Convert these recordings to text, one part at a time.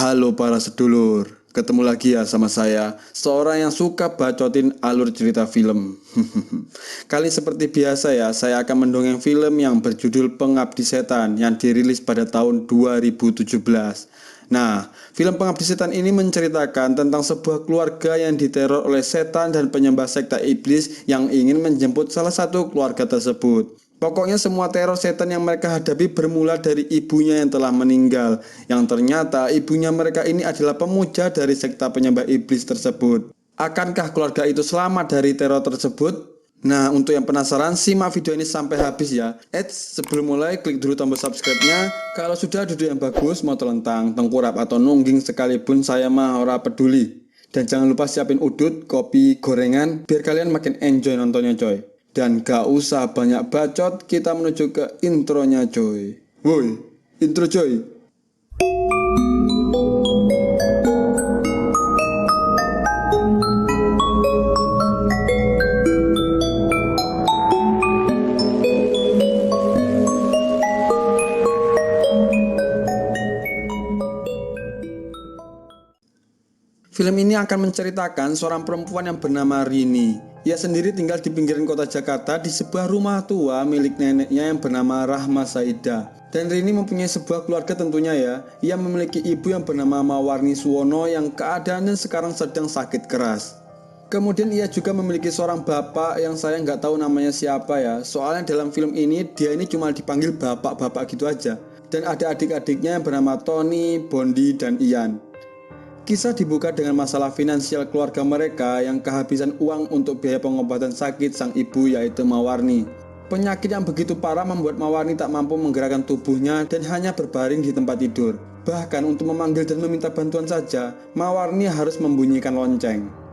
Halo para sedulur, ketemu lagi ya sama saya, seorang yang suka bacotin alur cerita film. Kali seperti biasa ya, saya akan mendongeng film yang berjudul Pengabdi Setan yang dirilis pada tahun 2017. Nah, film Pengabdi Setan ini menceritakan tentang sebuah keluarga yang diteror oleh setan dan penyembah sekte iblis yang ingin menjemput salah satu keluarga tersebut. Pokoknya semua teror setan yang mereka hadapi bermula dari ibunya yang telah meninggal, yang ternyata ibunya mereka ini adalah pemuja dari sekte penyembah iblis tersebut. Akankah keluarga itu selamat dari teror tersebut? Nah, untuk yang penasaran, simak video ini sampai habis ya. Sebelum mulai, klik dulu tombol subscribe-nya. Kalau sudah duduk yang bagus, mau telentang, tengkurap, atau nungging sekalipun, saya mah ora peduli. Dan jangan lupa siapin udut, kopi, gorengan, biar kalian makin enjoy nontonnya coy. Dan gak usah banyak bacot, kita menuju ke intronya coy. Woi, intro coy. Film ini akan menceritakan seorang perempuan yang bernama Rini. Ia sendiri tinggal di pinggiran kota Jakarta di sebuah rumah tua milik neneknya yang bernama Rahma Saida. Dan Rini mempunyai sebuah keluarga tentunya ya. Ia memiliki ibu yang bernama Mawarni Suwono yang keadaannya sekarang sedang sakit keras. Kemudian ia juga memiliki seorang bapak yang saya nggak tahu namanya siapa ya. Soalnya dalam film ini dia ini cuma dipanggil bapak-bapak gitu aja. Dan ada adik-adiknya yang bernama Tony, Bondi, dan Ian. Kisah dibuka dengan masalah finansial keluarga mereka yang kehabisan uang untuk biaya pengobatan sakit sang ibu yaitu Mawarni. Penyakit yang begitu parah membuat Mawarni tak mampu menggerakkan tubuhnya dan hanya berbaring di tempat tidur. Bahkan untuk memanggil dan meminta bantuan saja, Mawarni harus membunyikan lonceng.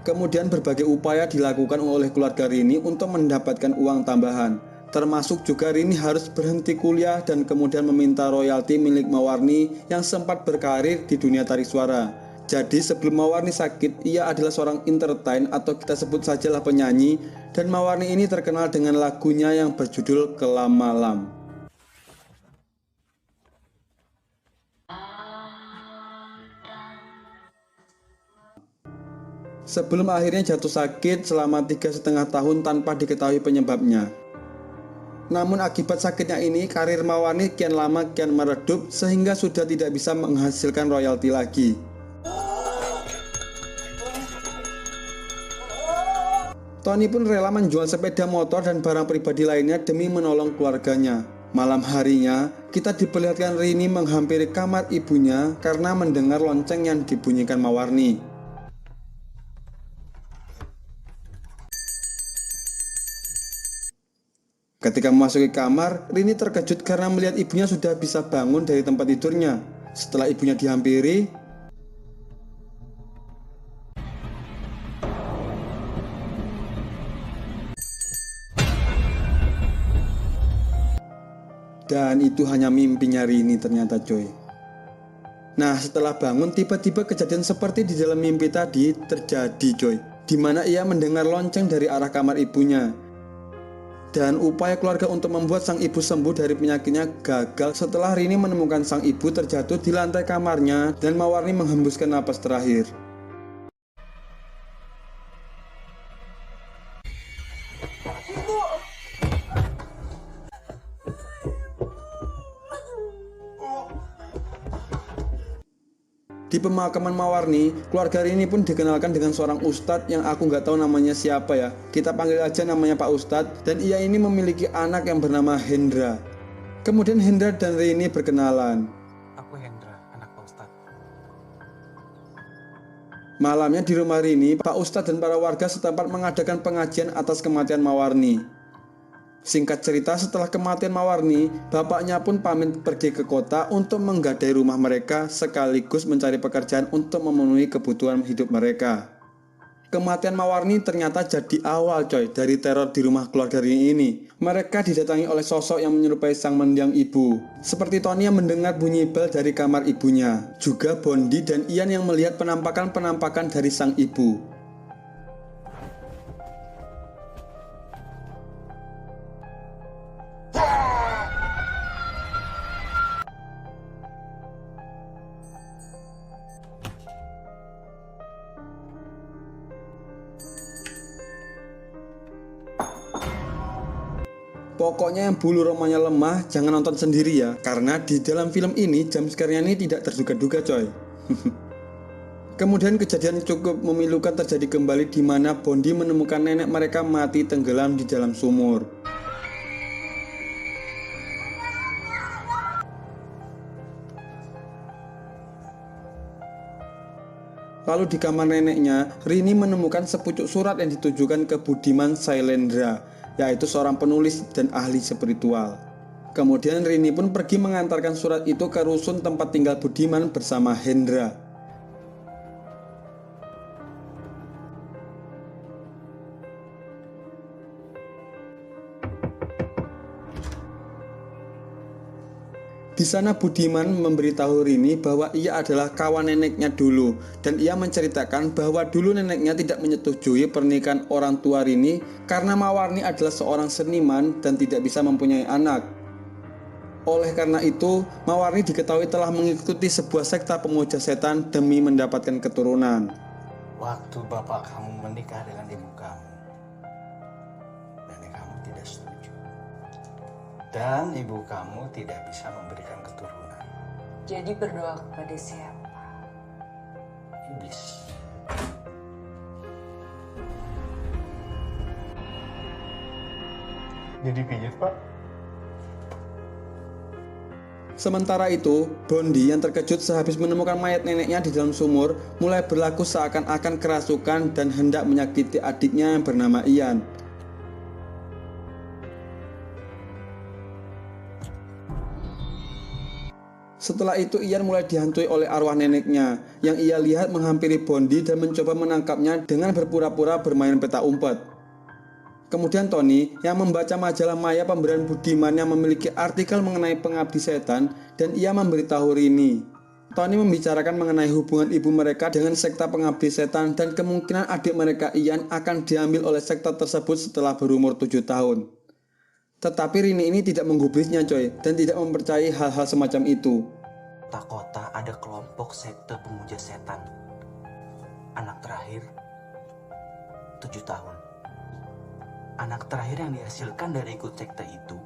Kemudian berbagai upaya dilakukan oleh keluarga Rini untuk mendapatkan uang tambahan. Termasuk juga Rini harus berhenti kuliah dan kemudian meminta royalti milik Mawarni yang sempat berkarir di dunia tarik suara. Jadi sebelum Mawarni sakit, ia adalah seorang entertain atau kita sebut sajalah penyanyi. Dan Mawarni ini terkenal dengan lagunya yang berjudul Kelam Malam. Sebelum akhirnya jatuh sakit selama 3,5 tahun tanpa diketahui penyebabnya. Namun akibat sakitnya ini, karir Mawarni kian lama kian meredup sehingga sudah tidak bisa menghasilkan royalti lagi. Tony pun rela menjual sepeda motor dan barang pribadi lainnya demi menolong keluarganya. Malam harinya, kita diperlihatkan Rini menghampiri kamar ibunya karena mendengar lonceng yang dibunyikan Mawarni. Ketika memasuki kamar, Rini terkejut karena melihat ibunya sudah bisa bangun dari tempat tidurnya. Setelah ibunya dihampiri, dan itu hanya mimpinya Rini ternyata coy. Nah, setelah bangun tiba-tiba kejadian seperti di dalam mimpi tadi terjadi coy, dimana ia mendengar lonceng dari arah kamar ibunya. Dan upaya keluarga untuk membuat sang ibu sembuh dari penyakitnya gagal setelah Rini menemukan sang ibu terjatuh di lantai kamarnya dan Mawarni menghembuskan napas terakhir. Di pemakaman Mawarni, keluarga Rini pun dikenalkan dengan seorang ustadz yang aku nggak tahu namanya siapa ya. Kita panggil aja namanya Pak Ustadz, dan ia ini memiliki anak yang bernama Hendra. Kemudian Hendra dan Rini berkenalan. Aku Hendra, anak Pak Ustadz. Malamnya di rumah Rini, Pak Ustadz dan para warga setempat mengadakan pengajian atas kematian Mawarni. Singkat cerita, setelah kematian Mawarni, bapaknya pun pamit pergi ke kota untuk menggadai rumah mereka sekaligus mencari pekerjaan untuk memenuhi kebutuhan hidup mereka. Kematian Mawarni ternyata jadi awal coy dari teror di rumah keluarga Rini ini. Mereka didatangi oleh sosok yang menyerupai sang mendiang ibu. Seperti Tony yang mendengar bunyi bel dari kamar ibunya. Juga Bondi dan Ian yang melihat penampakan-penampakan dari sang ibu. Pokoknya yang bulu romanya lemah jangan nonton sendiri ya, karena di dalam film ini jumpscare-nya ini tidak terduga-duga coy. Kemudian kejadian cukup memilukan terjadi kembali di mana Bondi menemukan nenek mereka mati tenggelam di dalam sumur. Lalu di kamar neneknya, Rini menemukan sepucuk surat yang ditujukan ke Budiman Sailendra, yaitu seorang penulis dan ahli spiritual. Kemudian Rini pun pergi mengantarkan surat itu ke rusun tempat tinggal Budiman bersama Hendra. Di sana Budiman memberitahu Rini bahwa ia adalah kawan neneknya dulu, dan ia menceritakan bahwa dulu neneknya tidak menyetujui pernikahan orang tua Rini karena Mawarni adalah seorang seniman dan tidak bisa mempunyai anak. Oleh karena itu, Mawarni diketahui telah mengikuti sebuah sekta pemuja setan demi mendapatkan keturunan. Waktu bapak kamu menikah dengan ibu kamu, nenek kamu tidak setuju. Dan ibu kamu tidak bisa memberikan keturunan. Jadi berdoa kepada siapa? Iblis. Jadi pijit, Pak. Sementara itu, Bondi yang terkejut sehabis menemukan mayat neneknya di dalam sumur mulai berlaku seakan-akan kerasukan dan hendak menyakiti adiknya yang bernama Ian. Setelah itu Ian mulai dihantui oleh arwah neneknya yang ia lihat menghampiri Bondi dan mencoba menangkapnya dengan berpura-pura bermain peta umpet. Kemudian Tony yang membaca majalah maya pemberian Budiman yang memiliki artikel mengenai pengabdi setan dan ia memberitahu Rini. Tony membicarakan mengenai hubungan ibu mereka dengan sekta pengabdi setan dan kemungkinan adik mereka Ian akan diambil oleh sekta tersebut setelah berumur 7 tahun. Tetapi Rini ini tidak menggubrisnya coy, dan tidak mempercayai hal-hal semacam itu. Kota-kota ada kelompok sekte pemuja setan. Anak terakhir 7 tahun. Anak terakhir yang dihasilkan dari ikut sekte itu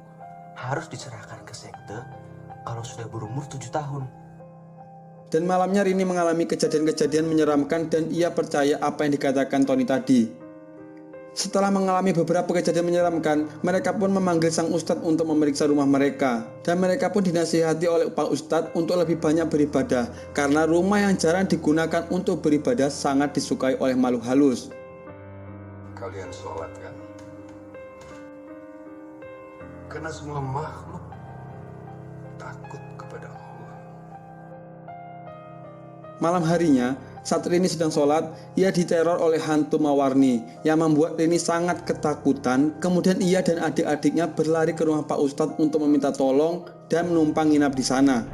harus diserahkan ke sekte kalau sudah berumur 7 tahun. Dan malamnya Rini mengalami kejadian-kejadian menyeramkan dan ia percaya apa yang dikatakan Tony tadi. Setelah mengalami beberapa kejadian menyeramkan, mereka pun memanggil sang ustadz untuk memeriksa rumah mereka. Dan mereka pun dinasihati oleh Pak Ustadz untuk lebih banyak beribadah, karena rumah yang jarang digunakan untuk beribadah sangat disukai oleh makhluk halus. Kalian sholat kan? Karena semua makhluk takut kepada Allah. Malam harinya, saat Rini sedang sholat, ia diteror oleh hantu Mawarni yang membuat Rini sangat ketakutan. Kemudian ia dan adik-adiknya berlari ke rumah Pak Ustadz untuk meminta tolong dan menumpang nginap di sana.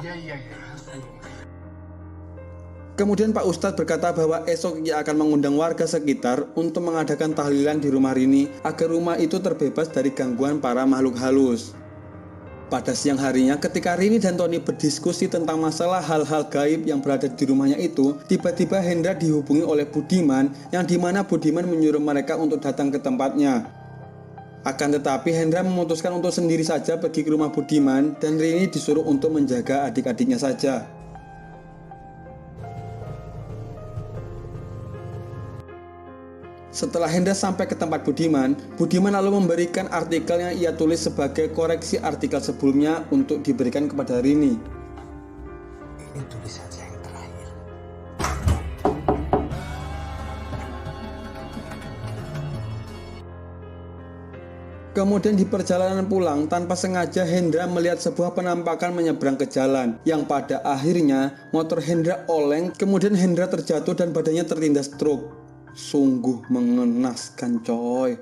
Iya. Kemudian Pak Ustadz berkata bahwa esok ia akan mengundang warga sekitar untuk mengadakan tahlilan di rumah Rini agar rumah itu terbebas dari gangguan para makhluk halus. Pada siang harinya ketika Rini dan Tony berdiskusi tentang masalah hal-hal gaib yang berada di rumahnya itu, tiba-tiba Hendra dihubungi oleh Budiman yang dimana Budiman menyuruh mereka untuk datang ke tempatnya. Akan tetapi Hendra memutuskan untuk sendiri saja pergi ke rumah Budiman dan Rini disuruh untuk menjaga adik-adiknya saja. Setelah Hendra sampai ke tempat Budiman, Budiman lalu memberikan artikel yang ia tulis sebagai koreksi artikel sebelumnya untuk diberikan kepada Rini. Ini tulisan saya yang terakhir. Kemudian di perjalanan pulang, tanpa sengaja Hendra melihat sebuah penampakan menyeberang ke jalan, yang pada akhirnya motor Hendra oleng, kemudian Hendra terjatuh dan badannya tertindas truk. Sungguh mengenaskan coy.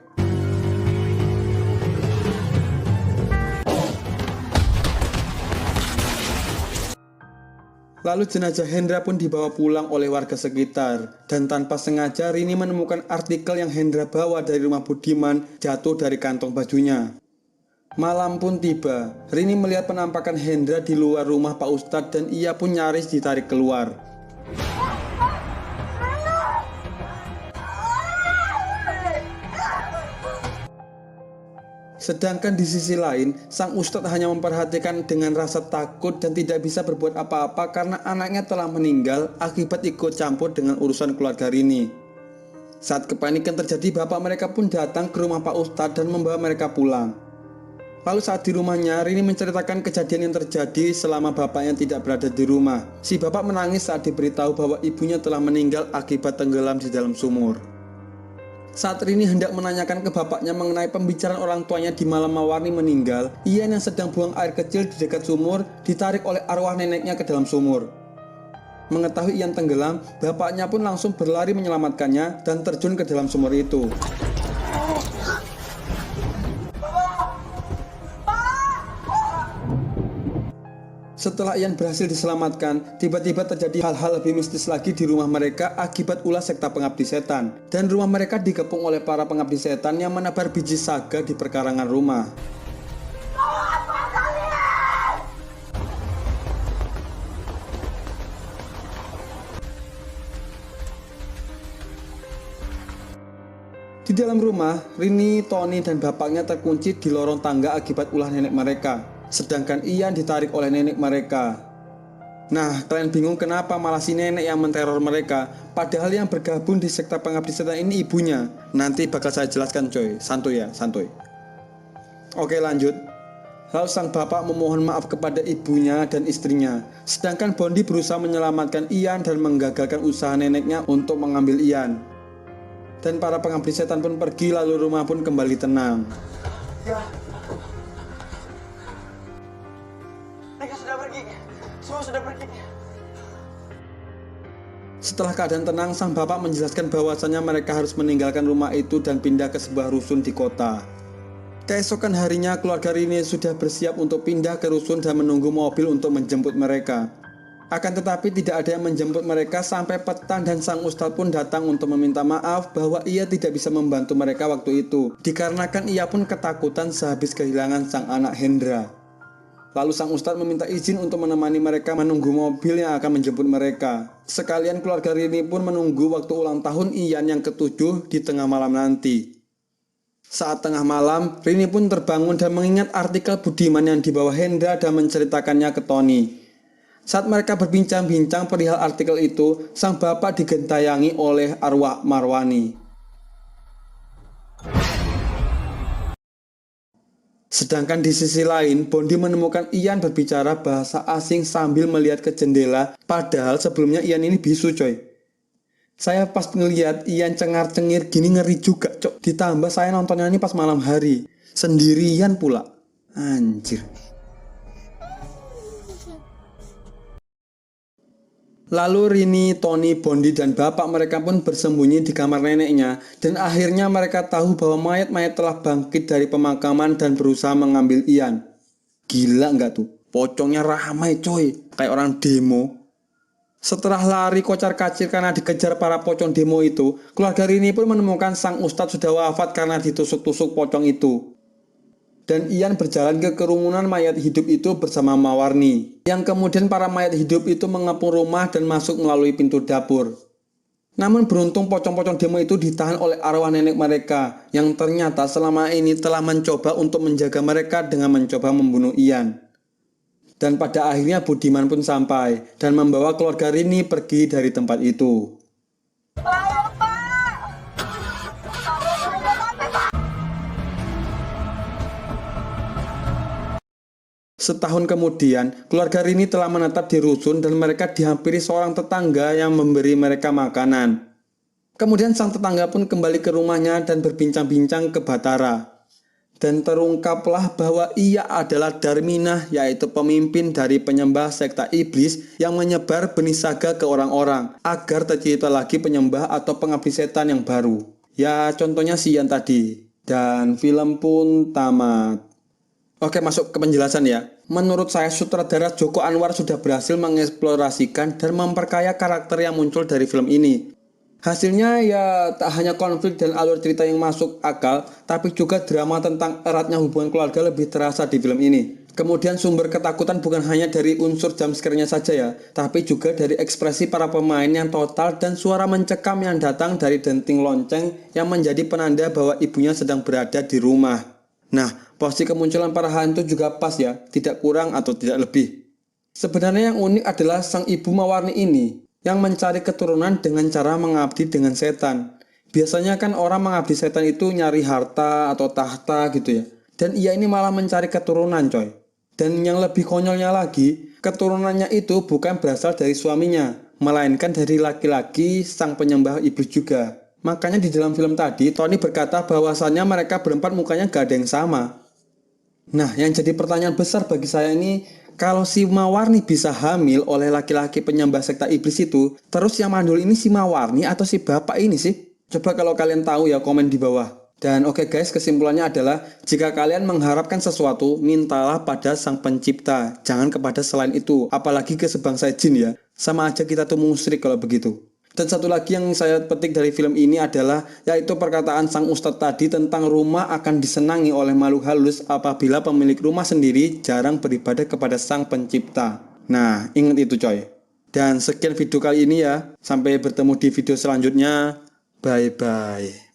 Lalu jenazah Hendra pun dibawa pulang oleh warga sekitar. Dan tanpa sengaja Rini menemukan artikel yang Hendra bawa dari rumah Budiman jatuh dari kantong bajunya. Malam pun tiba. Rini melihat penampakan Hendra di luar rumah Pak Ustadz dan ia pun nyaris ditarik keluar. Sedangkan di sisi lain, sang ustadz hanya memperhatikan dengan rasa takut dan tidak bisa berbuat apa-apa karena anaknya telah meninggal akibat ikut campur dengan urusan keluarga Rini. Saat kepanikan terjadi, bapak mereka pun datang ke rumah Pak Ustadz dan membawa mereka pulang. Lalu saat di rumahnya, Rini menceritakan kejadian yang terjadi selama bapaknya tidak berada di rumah. Si bapak menangis saat diberitahu bahwa ibunya telah meninggal akibat tenggelam di dalam sumur. Saat Rini hendak menanyakan ke bapaknya mengenai pembicaraan orang tuanya di malam Mawarni meninggal, Ian yang sedang buang air kecil di dekat sumur ditarik oleh arwah neneknya ke dalam sumur. Mengetahui Ian tenggelam, bapaknya pun langsung berlari menyelamatkannya dan terjun ke dalam sumur itu. Setelah Ian berhasil diselamatkan, tiba-tiba terjadi hal-hal lebih mistis lagi di rumah mereka akibat ulah sekta pengabdi setan. Dan rumah mereka dikepung oleh para pengabdi setan yang menebar biji saga di perkarangan rumah. Di dalam rumah, Rini, Tony, dan bapaknya terkunci di lorong tangga akibat ulah nenek mereka. Sedangkan Ian ditarik oleh nenek mereka. Nah, kalian bingung kenapa malah si nenek yang menteror mereka, padahal yang bergabung di sekta pengabdi setan ini ibunya. Nanti bakal saya jelaskan coy, santuy ya, santuy. Oke lanjut. Lalu sang bapak memohon maaf kepada ibunya dan istrinya. Sedangkan Bondi berusaha menyelamatkan Ian dan menggagalkan usaha neneknya untuk mengambil Ian. Dan para pengabdi setan pun pergi, lalu rumah pun kembali tenang. Ya. Mereka sudah pergi. Semua sudah pergi. Setelah keadaan tenang, sang bapak menjelaskan bahwasannya mereka harus meninggalkan rumah itu dan pindah ke sebuah rusun di kota. Keesokan harinya, keluarga Rini sudah bersiap untuk pindah ke rusun dan menunggu mobil untuk menjemput mereka. Akan tetapi tidak ada yang menjemput mereka sampai petang dan sang ustadz pun datang untuk meminta maaf bahwa ia tidak bisa membantu mereka waktu itu, dikarenakan ia pun ketakutan sehabis kehilangan sang anak Hendra. Lalu sang ustadz meminta izin untuk menemani mereka menunggu mobil yang akan menjemput mereka. Sekalian keluarga Rini pun menunggu waktu ulang tahun Ian yang ke-7 di tengah malam nanti. Saat tengah malam, Rini pun terbangun dan mengingat artikel Budiman yang dibawa Hendra dan menceritakannya ke Tony. Saat mereka berbincang-bincang perihal artikel itu, sang bapak digentayangi oleh arwah Marwani. Sedangkan di sisi lain, Bondi menemukan Ian berbicara bahasa asing sambil melihat ke jendela, padahal sebelumnya Ian ini bisu coy. Saya pas ngeliat Ian cengar-cengir gini ngeri juga cok. Ditambah saya nontonnya ini pas malam hari, sendirian pula. Anjir. Lalu Rini, Tony, Bondi, dan bapak mereka pun bersembunyi di kamar neneknya. Dan akhirnya mereka tahu bahwa mayat-mayat telah bangkit dari pemakaman dan berusaha mengambil Ian. Gila nggak tuh? Pocongnya ramai coy, kayak orang demo. Setelah lari kocar-kacir karena dikejar para pocong demo itu, keluarga Rini pun menemukan sang ustadz sudah wafat karena ditusuk-tusuk pocong itu. Dan Ian berjalan ke kerumunan mayat hidup itu bersama Mawarni. Yang kemudian para mayat hidup itu mengepung rumah dan masuk melalui pintu dapur. Namun beruntung pocong-pocong demo itu ditahan oleh arwah nenek mereka, yang ternyata selama ini telah mencoba untuk menjaga mereka dengan mencoba membunuh Ian. Dan pada akhirnya Budiman pun sampai dan membawa keluarga Rini pergi dari tempat itu. Setahun kemudian, keluarga Rini telah menetap di rusun dan mereka dihampiri seorang tetangga yang memberi mereka makanan. Kemudian sang tetangga pun kembali ke rumahnya dan berbincang-bincang ke Batara. Dan terungkaplah bahwa ia adalah Darminah, yaitu pemimpin dari penyembah sekta iblis yang menyebar benih saga ke orang-orang agar tercipta lagi penyembah atau pengabdi setan yang baru. Ya contohnya si Ian tadi. Dan film pun tamat. Oke, masuk ke penjelasan ya. Menurut saya sutradara Joko Anwar sudah berhasil mengeksplorasikan dan memperkaya karakter yang muncul dari film ini. Hasilnya ya tak hanya konflik dan alur cerita yang masuk akal, tapi juga drama tentang eratnya hubungan keluarga lebih terasa di film ini. Kemudian sumber ketakutan bukan hanya dari unsur jumpscare-nya saja ya, tapi juga dari ekspresi para pemain yang total dan suara mencekam yang datang dari denting lonceng yang menjadi penanda bahwa ibunya sedang berada di rumah. Nah, posisi kemunculan para hantu juga pas ya, tidak kurang atau tidak lebih. Sebenarnya yang unik adalah sang ibu Mawarni ini yang mencari keturunan dengan cara mengabdi dengan setan. Biasanya kan orang mengabdi setan itu nyari harta atau tahta gitu ya. Dan ia ini malah mencari keturunan coy. Dan yang lebih konyolnya lagi, keturunannya itu bukan berasal dari suaminya, melainkan dari laki-laki sang penyembah iblis juga. Makanya di dalam film tadi, Tony berkata bahwasannya mereka berempat mukanya gak ada yang sama. Nah, yang jadi pertanyaan besar bagi saya ini, kalau si Mawarni bisa hamil oleh laki-laki penyembah sekta iblis itu, terus yang mandul ini si Mawarni atau si bapak ini sih? Coba kalau kalian tahu ya komen di bawah. Dan oke guys, kesimpulannya adalah jika kalian mengharapkan sesuatu, mintalah pada sang pencipta, jangan kepada selain itu, apalagi ke sebangsa jin ya. Sama aja kita tuh musyrik kalau begitu. Dan satu lagi yang saya petik dari film ini adalah yaitu perkataan sang ustadz tadi tentang rumah akan disenangi oleh makhluk halus apabila pemilik rumah sendiri jarang beribadah kepada sang pencipta. Nah, ingat itu coy. Dan sekian video kali ini ya. Sampai bertemu di video selanjutnya. Bye bye.